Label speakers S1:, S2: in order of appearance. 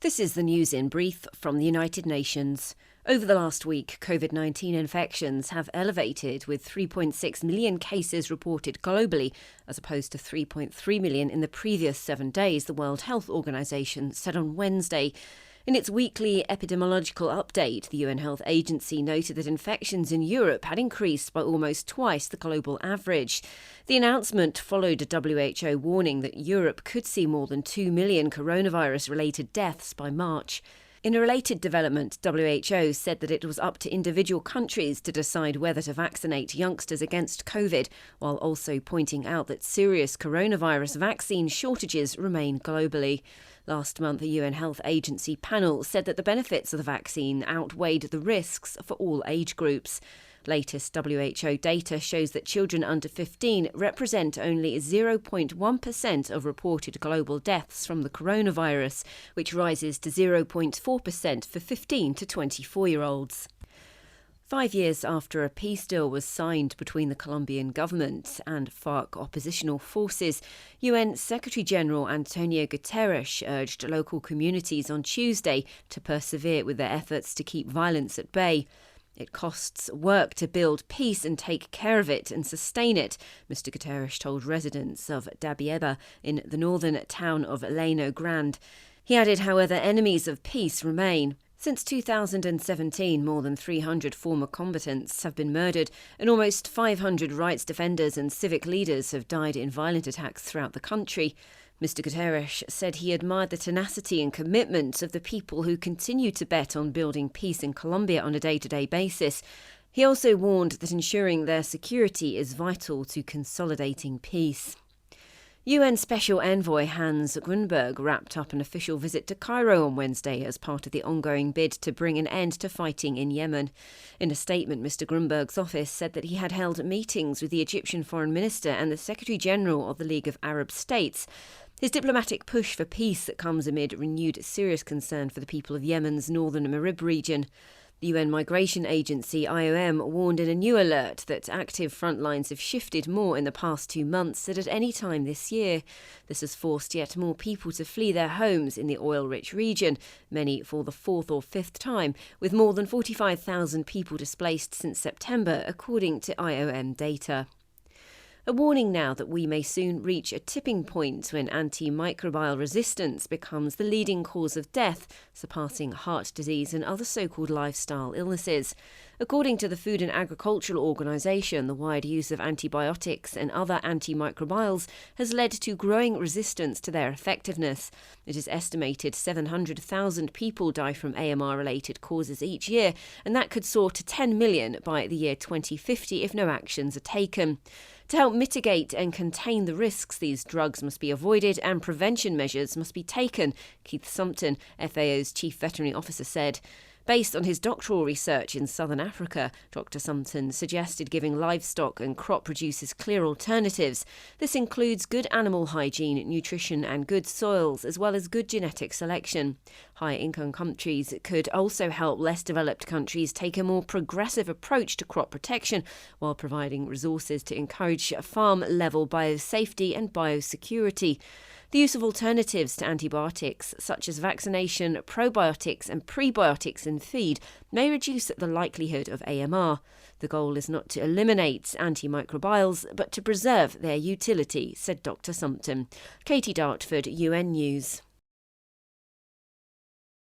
S1: This is the news in brief from the United Nations. Over the last week, COVID-19 infections have elevated, with 3.6 million cases reported globally, as opposed to 3.3 million in the previous 7 days, the World Health Organization said on Wednesday. In its weekly epidemiological update, the UN Health Agency noted that infections in Europe had increased by almost twice the global average. The announcement followed a WHO warning that Europe could see more than 2 million coronavirus-related deaths by March. In a related development, WHO said that it was up to individual countries to decide whether to vaccinate youngsters against COVID, while also pointing out that serious coronavirus vaccine shortages remain globally. Last month, a UN Health Agency panel said that the benefits of the vaccine outweighed the risks for all age groups. Latest WHO data shows that children under 15 represent only 0.1% of reported global deaths from the coronavirus, which rises to 0.4% for 15 to 24-year-olds. 5 years after a peace deal was signed between the Colombian government and FARC oppositional forces, UN Secretary-General Antonio Guterres urged local communities on Tuesday to persevere with their efforts to keep violence at bay. It costs work to build peace and take care of it and sustain it, Mr. Guterres told residents of Dabieba in the northern town of Llano Grande. He added, however, enemies of peace remain. Since 2017, more than 300 former combatants have been murdered and almost 500 rights defenders and civic leaders have died in violent attacks throughout the country. Mr. Guterres said he admired the tenacity and commitment of the people who continue to bet on building peace in Colombia on a day-to-day basis. He also warned that ensuring their security is vital to consolidating peace. UN Special Envoy Hans Grundberg wrapped up an official visit to Cairo on Wednesday as part of the ongoing bid to bring an end to fighting in Yemen. In a statement, Mr. Grundberg's office said that he had held meetings with the Egyptian Foreign Minister and the Secretary-General of the League of Arab States. His diplomatic push for peace comes amid renewed serious concern for the people of Yemen's northern Marib region. The UN Migration Agency, IOM, warned in a new alert that active front lines have shifted more in the past 2 months than at any time this year. This has forced yet more people to flee their homes in the oil-rich region, many for the fourth or fifth time, with more than 45,000 people displaced since September, according to IOM data. A warning now that we may soon reach a tipping point when antimicrobial resistance becomes the leading cause of death, surpassing heart disease and other so-called lifestyle illnesses. According to the Food and Agricultural Organization, the wide use of antibiotics and other antimicrobials has led to growing resistance to their effectiveness. It is estimated 700,000 people die from AMR-related causes each year, and that could soar to 10 million by the year 2050 if no actions are taken. To help mitigate and contain the risks, these drugs must be avoided and prevention measures must be taken, Keith Sumpton, FAO's Chief Veterinary Officer, said. Based on his doctoral research in southern Africa, Dr. Sumpton suggested giving livestock and crop producers clear alternatives. This includes good animal hygiene, nutrition and good soils, as well as good genetic selection. High-income countries could also help less developed countries take a more progressive approach to crop protection, while providing resources to encourage farm-level biosafety and biosecurity. The use of alternatives to antibiotics, such as vaccination, probiotics and prebiotics in feed, may reduce the likelihood of AMR. The goal is not to eliminate antimicrobials, but to preserve their utility, said Dr. Sumpton. Katie Dartford, UN News.